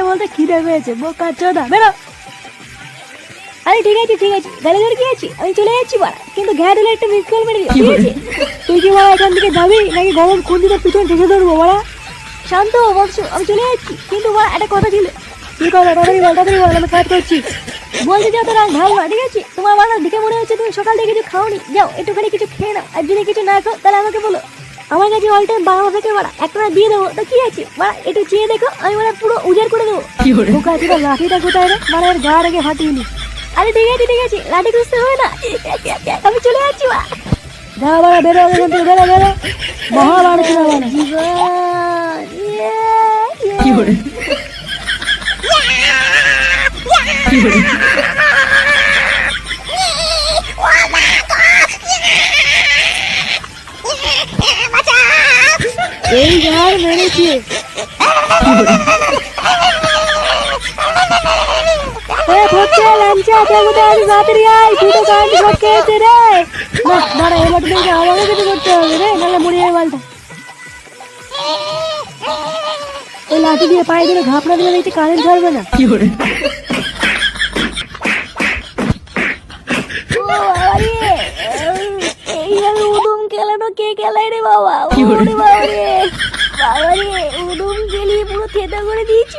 বলতে খিদে পেয়েছে, বোকা চোদা বেরো। আরে ঠিক আছে গাড়ি ধরে কি আছি, আমি চলে যাচ্ছি বাড়া, কিন্তু ঘ্যাট হলে একটা মিস কল মেরে দিও, ঠিক আছে? তুই কি বাড়া এখান থেকে যাবি নাকি গরম খুঁজিতে পিছনে ঢেকে ধরবো বাড়া? শান্ত বলছো, আমি চলে যাচ্ছি, কিন্তু বাড়া একটা কথা ছিল। কি কথা? তাড়াতাড়ি বল, আমি কাজ করছি। বলতে যাও তো রাগ ভালো না, ঠিক আছে? তোমার বাড়া দেখে মনে হচ্ছে তুমি সকাল থেকে কিছু খাওনি, যাও একটুখানি কিছু খেয়ে নাও, আর যদি কিছু না খাও তাহলে আমাকে বলো। আমার কাছে অল টাইম 12 থেকে বাড়া একটা দিয়ে দেবো, তো কি আছে বাড়া, একটু চেয়ে দেখো, আমি মানে পুরো উজাড় করে দেবো। বোকা ছিল, লাঠিটা কোথায় রে, মানে এর গা রেখে ফাটিয়ে নি। আরে ঠিক আছে লাঠি খুঁজতে হবে না, আমি চলে যাচ্ছি বা। যা বাড়া বেরো এখান থেকে, বেরো মহা বাড়ছে না বাড়া জীবন। এই গার মেরেছে। লাঠি দিয়ে পায়ে দিলে ঘাপড়া দিলে দেখতে কারেন্ট ধরবে না। এইভাবে উদুম খেলানো কে খেলায় রে বাবা? বাবা রে উদুম খেলিয়ে পুরো থেতা করে দিয়েছি।